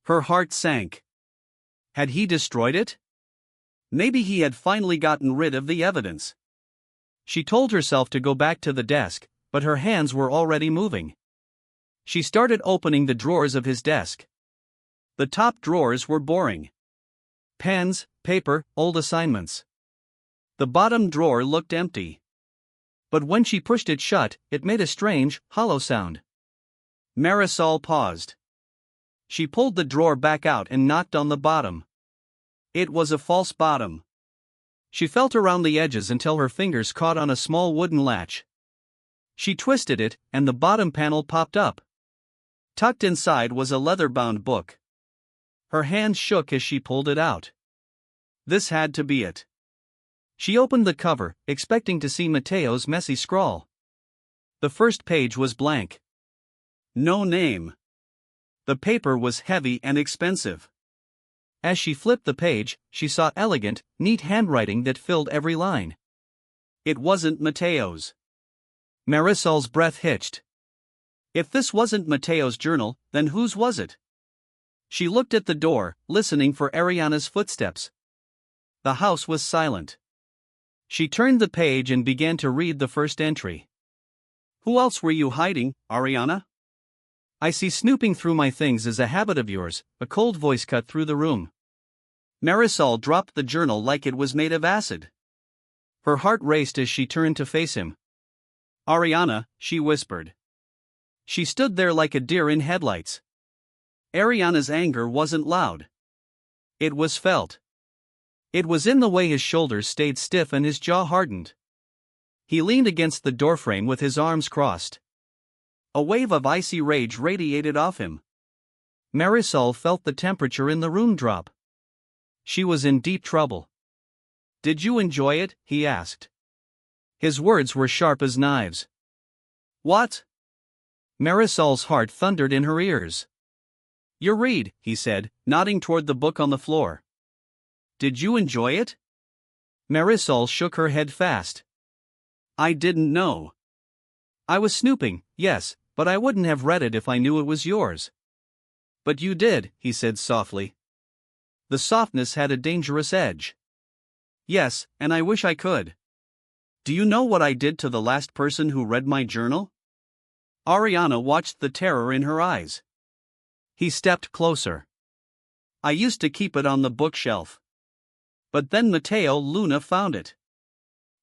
Her heart sank. Had he destroyed it? Maybe he had finally gotten rid of the evidence. She told herself to go back to the desk, but her hands were already moving. She started opening the drawers of his desk. The top drawers were boring. Pens, paper, old assignments. The bottom drawer looked empty. But when she pushed it shut, it made a strange, hollow sound. Marisol paused. She pulled the drawer back out and knocked on the bottom. It was a false bottom. She felt around the edges until her fingers caught on a small wooden latch. She twisted it, and the bottom panel popped up. Tucked inside was a leather-bound book. Her hands shook as she pulled it out. This had to be it. She opened the cover, expecting to see Mateo's messy scrawl. The first page was blank. No name. The paper was heavy and expensive. As she flipped the page, she saw elegant, neat handwriting that filled every line. It wasn't Mateo's. Marisol's breath hitched. If this wasn't Mateo's journal, then whose was it? She looked at the door, listening for Ariana's footsteps. The house was silent. She turned the page and began to read the first entry. Who else were you hiding, Ariana? I see snooping through my things is a habit of yours, a cold voice cut through the room. Marisol dropped the journal like it was made of acid. Her heart raced as she turned to face him. Ariana, she whispered. She stood there like a deer in headlights. Ariana's anger wasn't loud. It was felt. It was in the way his shoulders stayed stiff and his jaw hardened. He leaned against the doorframe with his arms crossed. A wave of icy rage radiated off him. Marisol felt the temperature in the room drop. She was in deep trouble. Did you enjoy it? He asked. His words were sharp as knives. What? Marisol's heart thundered in her ears. Your read, he said, nodding toward the book on the floor. Did you enjoy it? Marisol shook her head fast. I didn't know. I was snooping, yes, but I wouldn't have read it if I knew it was yours. But you did, he said softly. The softness had a dangerous edge. Yes, and I wish I could. Do you know what I did to the last person who read my journal? Ariana watched the terror in her eyes. He stepped closer. I used to keep it on the bookshelf. But then Mateo Luna found it.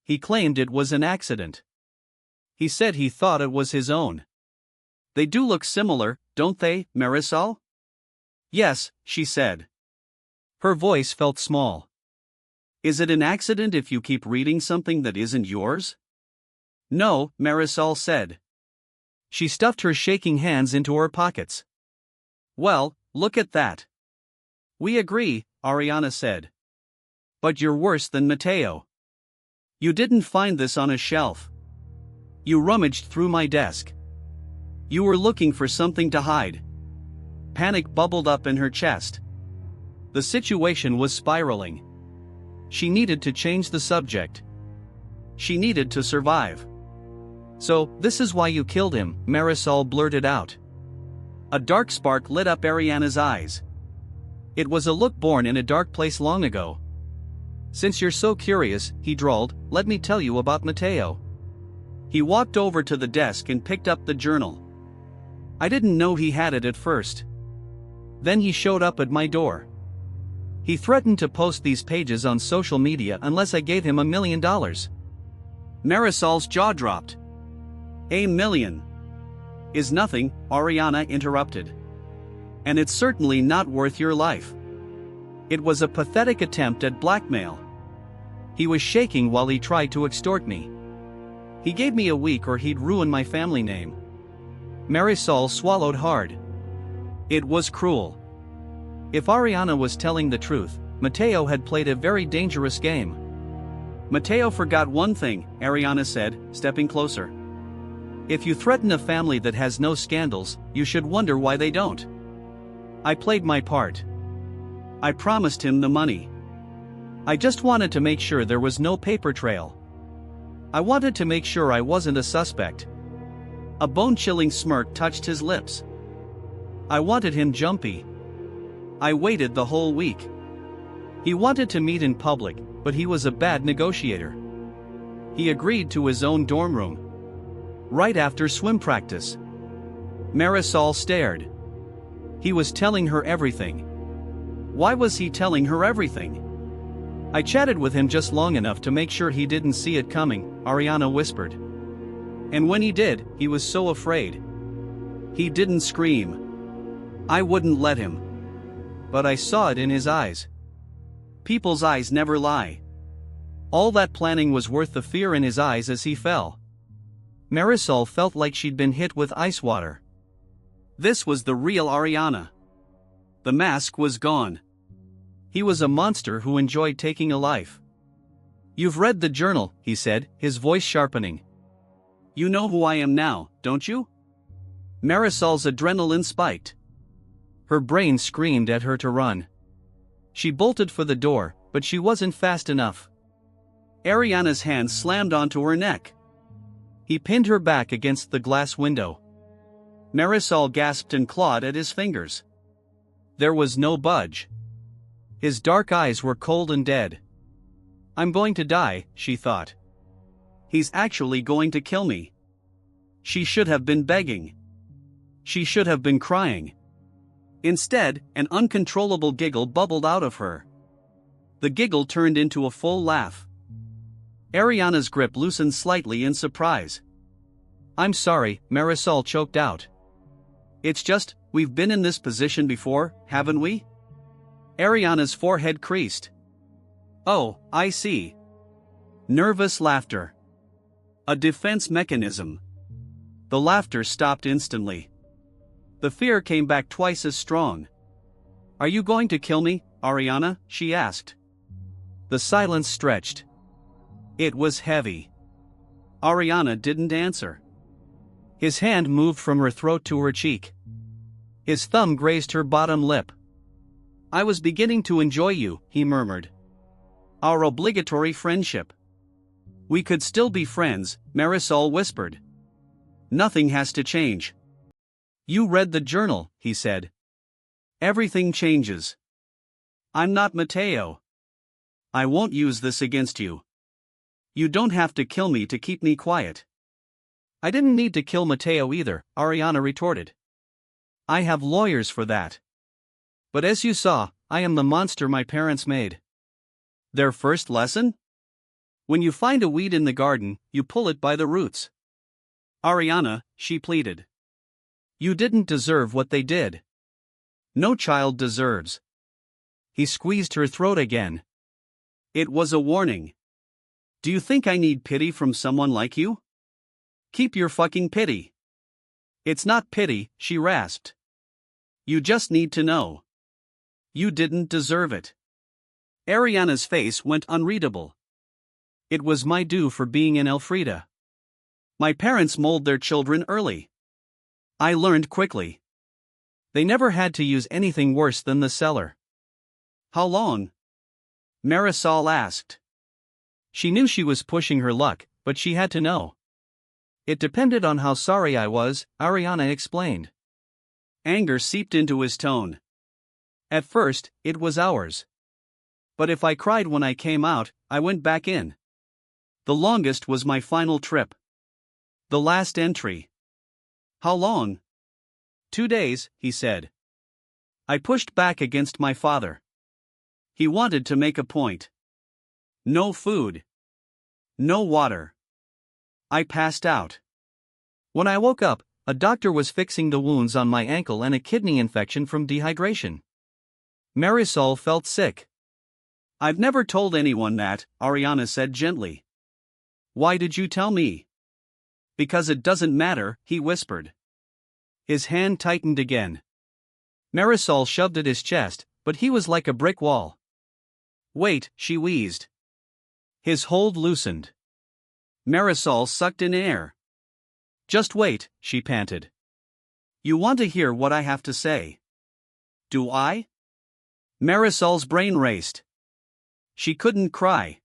He claimed it was an accident. He said he thought it was his own. They do look similar, don't they, Marisol? Yes, she said. Her voice felt small. Is it an accident if you keep reading something that isn't yours? No, Marisol said. She stuffed her shaking hands into her pockets. Well, look at that. We agree, Ariana said. But you're worse than Mateo. You didn't find this on a shelf. You rummaged through my desk. You were looking for something to hide. Panic bubbled up in her chest. The situation was spiraling. She needed to change the subject. She needed to survive. So, this is why you killed him, Marisol blurted out. A dark spark lit up Ariana's eyes. It was a look born in a dark place long ago. Since you're so curious, he drawled, let me tell you about Mateo. He walked over to the desk and picked up the journal. I didn't know he had it at first. Then he showed up at my door. He threatened to post these pages on social media unless I gave him $1 million. Marisol's jaw dropped. $1 million is nothing, Ariana interrupted. And it's certainly not worth your life. It was a pathetic attempt at blackmail. He was shaking while he tried to extort me. He gave me a week or he'd ruin my family name. Marisol swallowed hard. It was cruel. If Ariana was telling the truth, Mateo had played a very dangerous game. Mateo forgot one thing, Ariana said, stepping closer. If you threaten a family that has no scandals, you should wonder why they don't. I played my part. I promised him the money. I just wanted to make sure there was no paper trail. I wanted to make sure I wasn't a suspect. A bone-chilling smirk touched his lips. I wanted him jumpy. I waited the whole week. He wanted to meet in public, but he was a bad negotiator. He agreed to his own dorm room. Right after swim practice. Marisol stared. He was telling her everything. Why was he telling her everything? I chatted with him just long enough to make sure he didn't see it coming, Ariana whispered. And when he did, he was so afraid. He didn't scream. I wouldn't let him. But I saw it in his eyes. People's eyes never lie. All that planning was worth the fear in his eyes as he fell. Marisol felt like she'd been hit with ice water. This was the real Ariana. The mask was gone. He was a monster who enjoyed taking a life. You've read the journal, he said, his voice sharpening. You know who I am now, don't you? Marisol's adrenaline spiked. Her brain screamed at her to run. She bolted for the door, but she wasn't fast enough. Ariana's hand slammed onto her neck. He pinned her back against the glass window. Marisol gasped and clawed at his fingers. There was no budge. His dark eyes were cold and dead. I'm going to die, she thought. He's actually going to kill me. She should have been begging. She should have been crying. Instead, an uncontrollable giggle bubbled out of her. The giggle turned into a full laugh. Ariana's grip loosened slightly in surprise. I'm sorry, Marisol choked out. It's just, we've been in this position before, haven't we? Ariana's forehead creased. Oh, I see. Nervous laughter. A defense mechanism. The laughter stopped instantly. The fear came back twice as strong. Are you going to kill me, Ariana? She asked. The silence stretched. It was heavy. Ariana didn't answer. His hand moved from her throat to her cheek. His thumb grazed her bottom lip. I was beginning to enjoy you, he murmured. Our obligatory friendship. We could still be friends, Marisol whispered. Nothing has to change. You read the journal, he said. Everything changes. I'm not Mateo. I won't use this against you. You don't have to kill me to keep me quiet. I didn't need to kill Mateo either, Ariana retorted. I have lawyers for that. But as you saw, I am the monster my parents made. Their first lesson? When you find a weed in the garden, you pull it by the roots. Ariana, she pleaded. You didn't deserve what they did. No child deserves. He squeezed her throat again. It was a warning. Do you think I need pity from someone like you? Keep your fucking pity. It's not pity, she rasped. You just need to know. You didn't deserve it. Ariana's face went unreadable. It was my due for being an Elfrida. My parents mold their children early. I learned quickly. They never had to use anything worse than the cellar. How long? Marisol asked. She knew she was pushing her luck, but she had to know. It depended on how sorry I was, Ariana explained. Anger seeped into his tone. At first, it was hours. But if I cried when I came out, I went back in. The longest was my final trip. The last entry. How long? 2 days, he said. I pushed back against my father. He wanted to make a point. No food. No water. I passed out. When I woke up, a doctor was fixing the wounds on my ankle and a kidney infection from dehydration. Marisol felt sick. I've never told anyone that, Ariana said gently. Why did you tell me? Because it doesn't matter, he whispered. His hand tightened again. Marisol shoved at his chest, but he was like a brick wall. Wait, she wheezed. His hold loosened. Marisol sucked in air. Just wait, she panted. You want to hear what I have to say. Do I? Marisol's brain raced. She couldn't cry.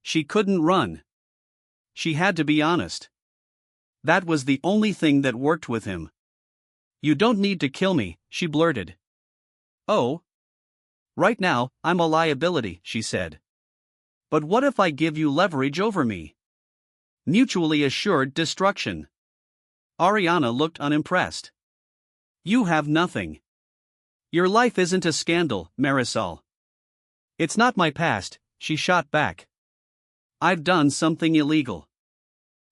She couldn't run. She had to be honest. That was the only thing that worked with him. You don't need to kill me, she blurted. Oh. Right now, I'm a liability, she said. But what if I give you leverage over me? Mutually assured destruction. Ariana looked unimpressed. You have nothing. Your life isn't a scandal, Marisol. It's not my past, she shot back. I've done something illegal.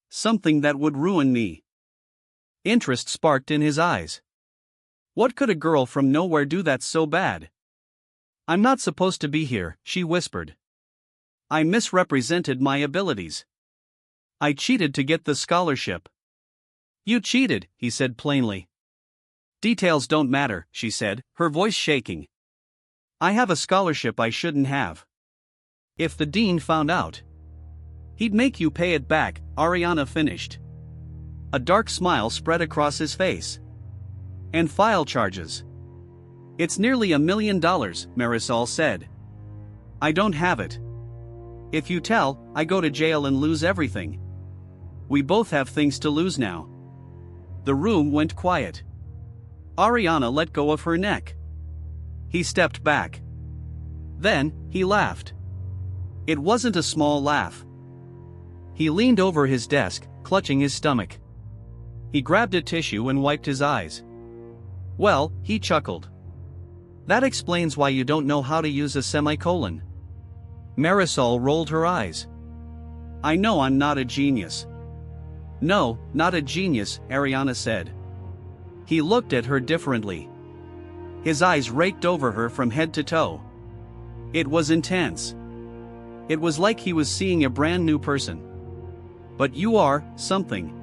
Something that would ruin me. Interest sparked in his eyes. What could a girl from nowhere do that's so bad? I'm not supposed to be here, she whispered. I misrepresented my abilities. I cheated to get the scholarship. You cheated, he said plainly. Details don't matter, she said, her voice shaking. I have a scholarship I shouldn't have. If the dean found out, he'd make you pay it back, Ariana finished. A dark smile spread across his face. And file charges. It's nearly $1 million, Marisol said. I don't have it. If you tell, I go to jail and lose everything. We both have things to lose now. The room went quiet. Ariana let go of her neck. He stepped back. Then, he laughed. It wasn't a small laugh. He leaned over his desk, clutching his stomach. He grabbed a tissue and wiped his eyes. Well, he chuckled. That explains why you don't know how to use a semicolon. Marisol rolled her eyes. I know I'm not a genius. No, not a genius, Ariana said. He looked at her differently. His eyes raked over her from head to toe. It was intense. It was like he was seeing a brand new person. But you are something.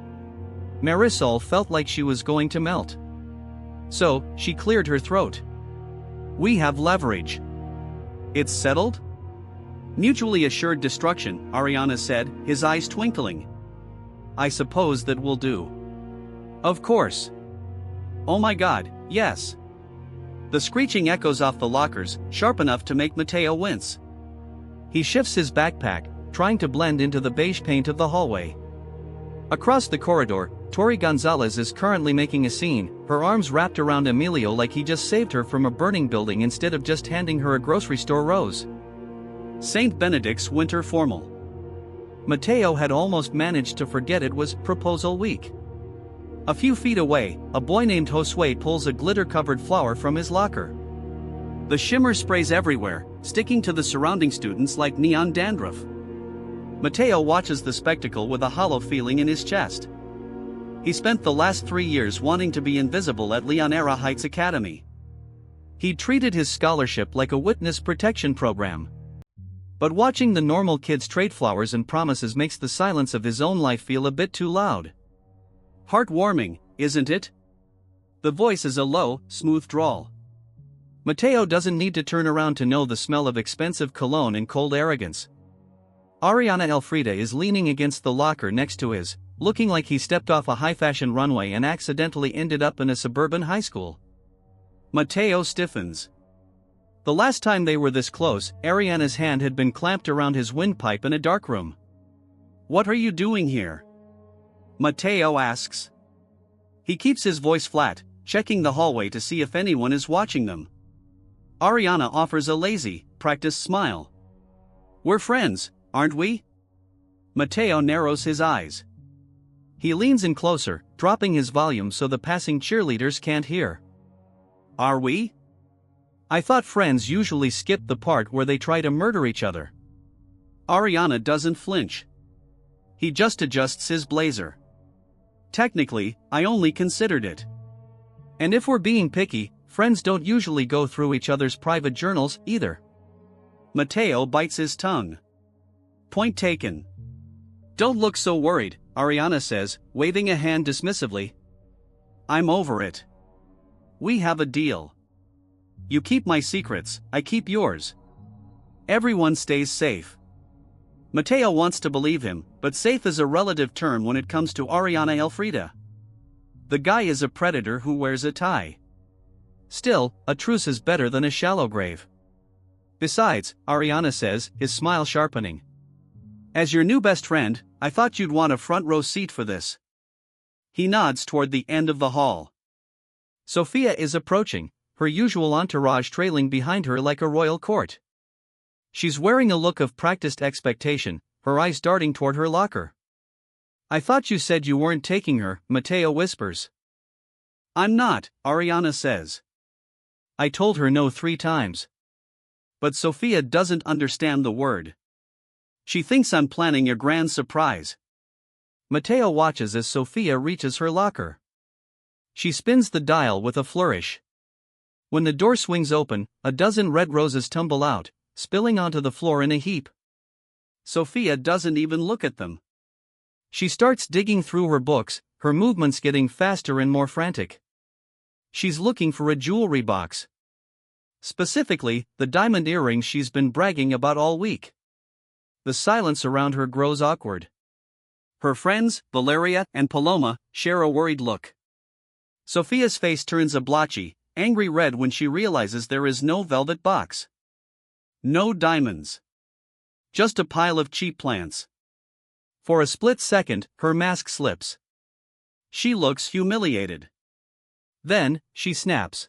Marisol felt like she was going to melt. So, she cleared her throat. We have leverage. It's settled? Mutually assured destruction, Ariana said, his eyes twinkling. I suppose that will do. Of course. Oh my God, yes. The screeching echoes off the lockers, sharp enough to make Mateo wince. He shifts his backpack, trying to blend into the beige paint of the hallway. Across the corridor, Tori Gonzalez is currently making a scene, her arms wrapped around Emilio like he just saved her from a burning building instead of just handing her a grocery store rose. St. Benedict's winter formal. Mateo had almost managed to forget it was proposal week. A few feet away, a boy named Josue pulls a glitter-covered flower from his locker. The shimmer sprays everywhere, sticking to the surrounding students like neon dandruff. Mateo watches the spectacle with a hollow feeling in his chest. He spent the last 3 years wanting to be invisible at Leonera Heights Academy. He treated his scholarship like a witness protection program. But watching the normal kids trade flowers and promises makes the silence of his own life feel a bit too loud. Heartwarming, isn't it? The voice is a low, smooth drawl. Mateo doesn't need to turn around to know the smell of expensive cologne and cold arrogance. Ariana Elfrida is leaning against the locker next to his, looking like he stepped off a high-fashion runway and accidentally ended up in a suburban high school. Mateo stiffens. The last time they were this close, Ariana's hand had been clamped around his windpipe in a darkroom. What are you doing here? Mateo asks. He keeps his voice flat, checking the hallway to see if anyone is watching them. Ariana offers a lazy, practiced smile. We're friends, aren't we? Mateo narrows his eyes. He leans in closer, dropping his volume so the passing cheerleaders can't hear. Are we? I thought friends usually skip the part where they try to murder each other. Ariana doesn't flinch. He just adjusts his blazer. Technically, I only considered it. And if we're being picky, friends don't usually go through each other's private journals either. Mateo bites his tongue. Point taken. Don't look so worried, Ariana says, waving a hand dismissively. I'm over it. We have a deal. You keep my secrets, I keep yours. Everyone stays safe. Mateo wants to believe him, but safe is a relative term when it comes to Ariana Elfrida. The guy is a predator who wears a tie. Still, a truce is better than a shallow grave. Besides, Ariana says, his smile sharpening. As your new best friend, I thought you'd want a front row seat for this. He nods toward the end of the hall. Sophia is approaching, her usual entourage trailing behind her like a royal court. She's wearing a look of practiced expectation, her eyes darting toward her locker. "I thought you said you weren't taking her," Mateo whispers. "I'm not," Ariana says. "I told her no 3 times. But Sophia doesn't understand the word. She thinks I'm planning a grand surprise." Mateo watches as Sophia reaches her locker. She spins the dial with a flourish. When the door swings open, a dozen red roses tumble out, spilling onto the floor in a heap. Sophia doesn't even look at them. She starts digging through her books, her movements getting faster and more frantic. She's looking for a jewelry box. Specifically, the diamond earrings she's been bragging about all week. The silence around her grows awkward. Her friends, Valeria and Paloma, share a worried look. Sophia's face turns a blotchy, angry red when she realizes there is no velvet box. No diamonds. Just a pile of cheap plants. For a split second, her mask slips. She looks humiliated. Then, she snaps.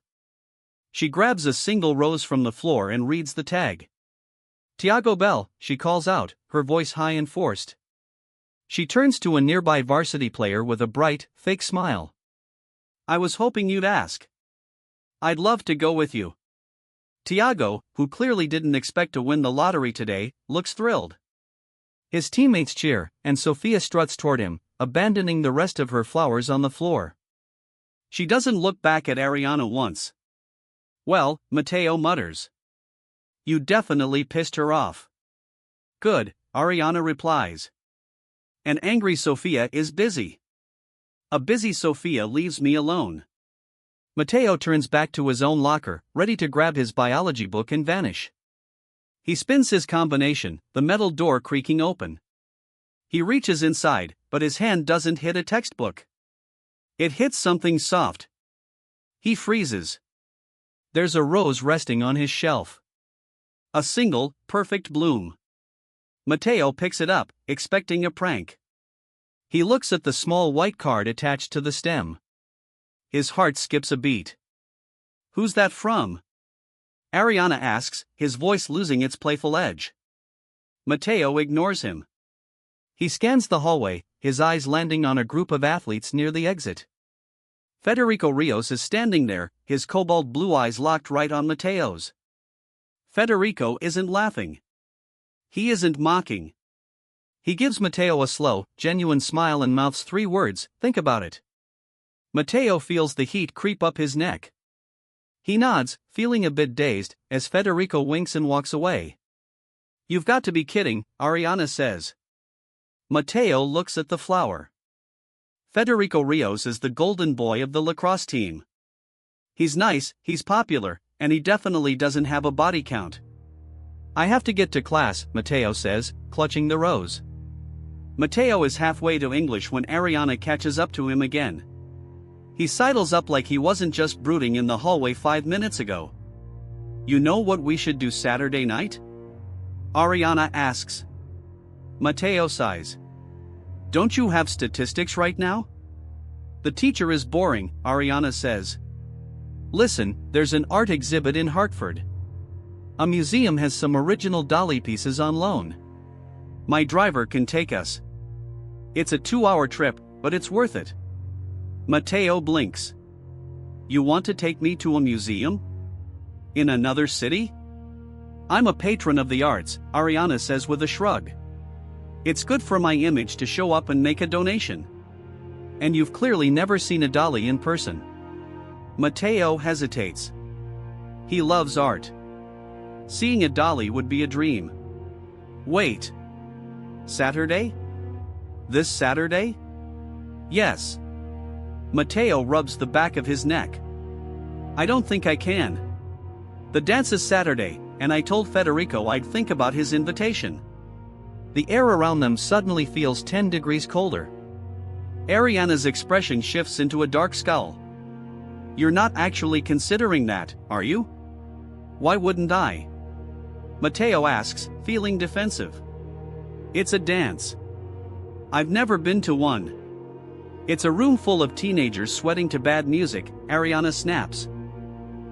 She grabs a single rose from the floor and reads the tag. "Tiago Bell," she calls out, her voice high and forced. She turns to a nearby varsity player with a bright, fake smile. "I was hoping you'd ask. I'd love to go with you." Tiago, who clearly didn't expect to win the lottery today, looks thrilled. His teammates cheer, and Sophia struts toward him, abandoning the rest of her flowers on the floor. She doesn't look back at Ariana once. "Well," Mateo mutters. "You definitely pissed her off." "Good," Ariana replies. An angry Sophia is busy. A busy Sophia leaves me alone. Mateo turns back to his own locker, ready to grab his biology book and vanish. He spins his combination, the metal door creaking open. He reaches inside, but his hand doesn't hit a textbook. It hits something soft. He freezes. There's a rose resting on his shelf. A single, perfect bloom. Mateo picks it up, expecting a prank. He looks at the small white card attached to the stem. His heart skips a beat. "Who's that from?" Ariana asks, his voice losing its playful edge. Mateo ignores him. He scans the hallway, his eyes landing on a group of athletes near the exit. Federico Rios is standing there, his cobalt blue eyes locked right on Mateo's. Federico isn't laughing. He isn't mocking. He gives Mateo a slow, genuine smile and mouths 3 words, "Think about it." Mateo feels the heat creep up his neck. He nods, feeling a bit dazed, as Federico winks and walks away. "You've got to be kidding," Ariana says. Mateo looks at the flower. Federico Rios is the golden boy of the lacrosse team. He's nice, he's popular, and he definitely doesn't have a body count. "I have to get to class," Mateo says, clutching the rose. Mateo is halfway to English when Ariana catches up to him again. He sidles up like he wasn't just brooding in the hallway 5 minutes ago. "You know what we should do Saturday night?" Ariana asks. Mateo sighs. "Don't you have statistics right now?" "The teacher is boring," Ariana says. "Listen, there's an art exhibit in Hartford. A museum has some original Dali pieces on loan. My driver can take us. It's a 2-hour trip, but it's worth it." Mateo blinks. "You want to take me to a museum? In another city?" "I'm a patron of the arts," Ariana says with a shrug. "It's good for my image to show up and make a donation. And you've clearly never seen a Dali in person." Mateo hesitates. He loves art. Seeing a Dali would be a dream. "Wait. Saturday? This Saturday?" "Yes." Mateo rubs the back of his neck. "I don't think I can. The dance is Saturday, and I told Federico I'd think about his invitation." The air around them suddenly feels 10 degrees colder. Ariana's expression shifts into a dark scowl. "You're not actually considering that, are you?" "Why wouldn't I?" Mateo asks, feeling defensive. "It's a dance. I've never been to one." "It's a room full of teenagers sweating to bad music," Ariana snaps.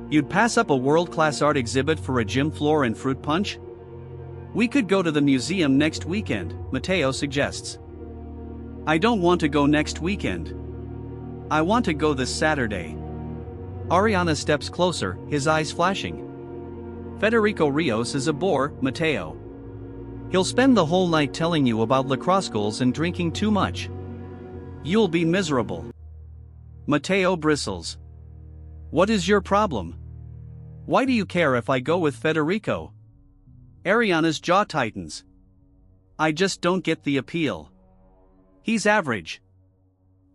You'd pass up a world-class art exhibit for a gym floor and fruit punch? We could go to the museum next weekend, Mateo suggests. I don't want to go next weekend. I want to go this Saturday. Ariana steps closer, his eyes flashing. Federico Rios is a bore, Mateo. He'll spend the whole night telling you about lacrosse goals and drinking too much. You'll be miserable. Mateo bristles. What is your problem? Why do you care if I go with Federico? Ariana's jaw tightens. I just don't get the appeal. He's average.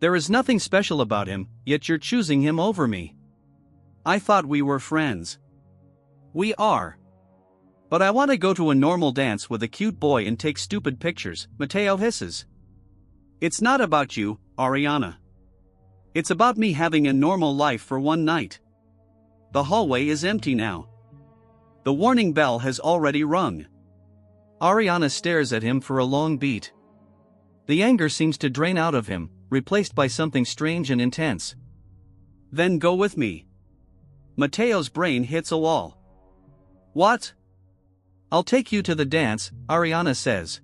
There is nothing special about him, yet you're choosing him over me. I thought we were friends. We are. But I want to go to a normal dance with a cute boy and take stupid pictures, Mateo hisses. It's not about you, Ariana. It's about me having a normal life for one night. The hallway is empty now. The warning bell has already rung. Ariana stares at him for a long beat. The anger seems to drain out of him, replaced by something strange and intense. Then go with me. Mateo's brain hits a wall. What? I'll take you to the dance, Ariana says.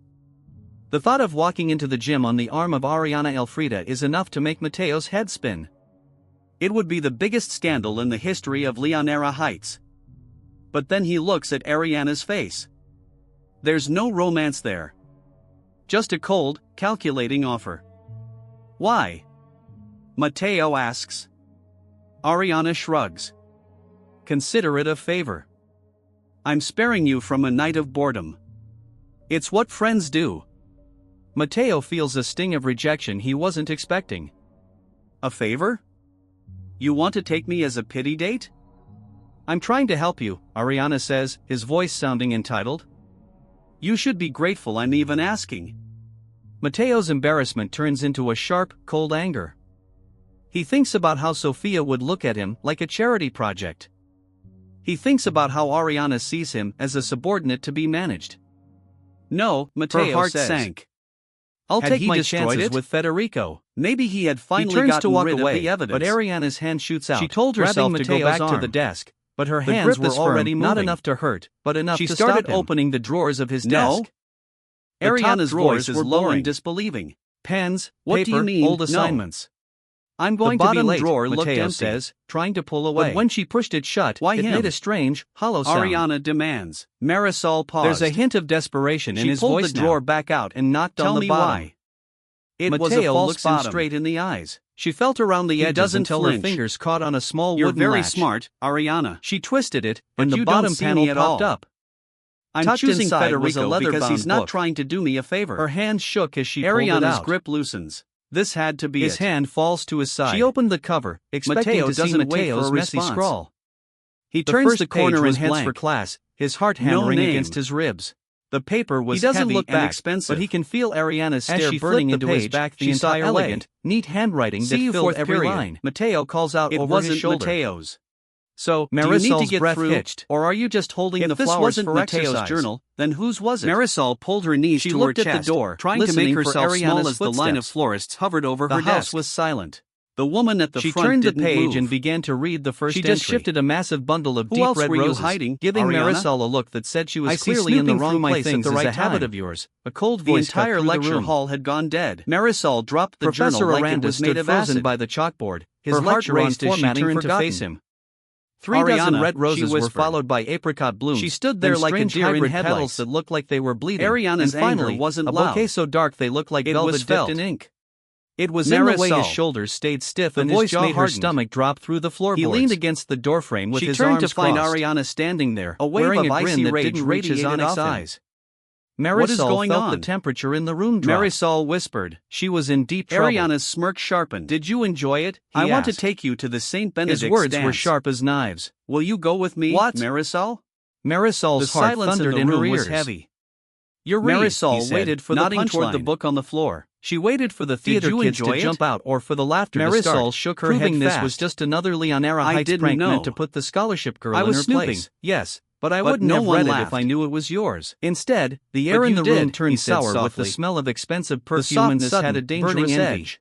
The thought of walking into the gym on the arm of Ariana Elfrida is enough to make Mateo's head spin. It would be the biggest scandal in the history of Billionaire Heights. But then he looks at Ariana's face. There's no romance there. Just a cold, calculating offer. Why? Mateo asks. Ariana shrugs. Consider it a favor. I'm sparing you from a night of boredom. It's what friends do. Mateo feels a sting of rejection he wasn't expecting. A favor? You want to take me as a pity date? I'm trying to help you, Ariana says, his voice sounding entitled. You should be grateful I'm even asking. Mateo's embarrassment turns into a sharp, cold anger. He thinks about how Sophia would look at him like a charity project. He thinks about how Ariana sees him as a subordinate to be managed. No, Mateo Her heart says. sank. I'll Had take he my destroyed chances it? with Federico. Maybe he had finally turns gotten to walk rid away, of the evidence. but Ariana's hand shoots out. She told herself grabbing to go Mateo's back to arm. the desk, But her The hands grip were is already firm, not moving. enough to hurt, but enough She to started stop him. opening the drawers of his No. desk. The top Ariana's drawers voice were is low boring. and disbelieving. Pens, What paper, do you mean, old no? assignments. I'm going the to be bottom late, drawer looked Mateo empty. says, trying to pull away. But when she pushed it shut, Why it him? made a strange, hollow sound. Ariana demands. Marisol paused. There's a hint of desperation in She his pulled voice the now. drawer back out and knocked Tell on the me bottom. why. It was a Mateo false looks him bottom. straight in the eyes. She felt around the He edges doesn't until flinch. her fingers caught on a small You're wooden very latch. smart, Ariana. She twisted it, But and the you don't bottom see panel me at popped all. up. I'm Tucked choosing inside was a Federico because leather-bound he's not book. trying to do me a favor. Her hand shook as she pulled it Ariana's out. grip loosens. This had to be His it. hand falls to his side. She opened the cover, expecting Mateo to see doesn't wait Mateo's for a messy response. scrawl. He The turns first the page corner was and heads blank. for class, his heart No hammering name. against his ribs. The paper was He doesn't heavy look and back, expensive. but he can feel Ariana's As stare she burning flipped into the his page, back the she saw entire elegant, neat handwriting See that you filled fourth every period. line. Mateo calls out It over his wasn't shoulder. Mateo's. So, do you Marisol's need to get breath through, hitched. or are you just holding If the this flowers wasn't for Mateo's exercise? journal, then whose was it? Marisol pulled her knees She to looked her at chest, the door, trying to listening make for herself small Ariana's as the line of footsteps. florists hovered over The her house desk. was silent. The woman at the She front turned the didn't page move. and began to read the first She entry. just Shifted a massive bundle of Who deep else red were you roses, hiding, giving Ariana? Marisol a look that said she was I see clearly in the snooping wrong through my place things at the right is a habit time. of yours. A cold The voice cut entire through the lecture room. hall had gone dead. Marisol dropped the Professor journal like it Aranda was stood made of frozen acid. by the chalkboard, his Her heart lecture raced on as she formatting turned to forgotten. face him. 3 dozen Ariana, red she roses were whispered. followed by apricot blooms. She stood there and like a strange deer in hybrid headlights. petals that looked like they were bleeding. Ariana's and finally, anger wasn't a bouquet loud. so dark they looked like It velvet was dipped felt. in ink. It was in the way his Marisol. shoulders stayed stiff The and voice his jaw made her hardened. stomach Drop through the floorboards. He leaned against the doorframe with She his turned arms to find crossed. Ariana standing there, a wave wearing of a icy grin that rage didn't reach his radiated onyx off him. eyes. Marisol What is going felt on? the temperature in the room drop. Marisol whispered. She was in deep trouble. Ariana's smirk sharpened. Did you enjoy it? He I want to asked. take you to the St. Benedict's His words dance. were sharp as knives. Will you go with me, What? Marisol? Marisol's The heart silence thundered in the her room ears. was heavy. You're read, Marisol he said, waited for the nodding toward the punchline. book on the floor. She waited for the theater you kids to enjoy it? jump out or for the laughter to Marisol start, shook her proving head this fast. was just another Leonera I Heights didn't prank meant know. to put the scholarship girl I in was her snooping. place. Yes, but I But wouldn't no have one read it laughed. if I knew it was yours. Instead, the But air in you the room did, he turned said sour with the softly. smell of expensive The soft, perfume and this sudden, had a dangerous burning envy. edge.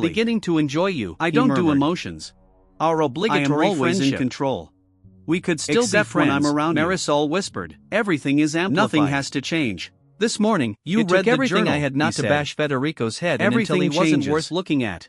Really? beginning to enjoy you. I he don't do murmured. emotions. Our I obligatory am always friendship. in control. We could still Except be friends when I'm around you. Marisol whispered. Everything is amplified. Nothing has to change. This morning, you It read took the everything journal, I had not he to said. bash Federico's head Everything until he wasn't changes. worth looking at.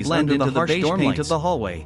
blend into the harsh paint of the hallway.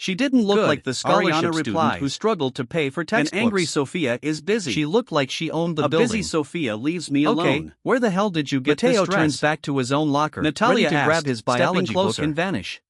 She didn't look Good, like the scholarship Ariana student replies. who struggled to pay for An textbooks. angry Sophia is busy. She looked like she owned the A building. busy Sophia leaves me alone. Okay, where the hell did you get Mateo this dress? turns back to his own locker, Natalia ready to grab asked, his stepping biology book closer. and vanish.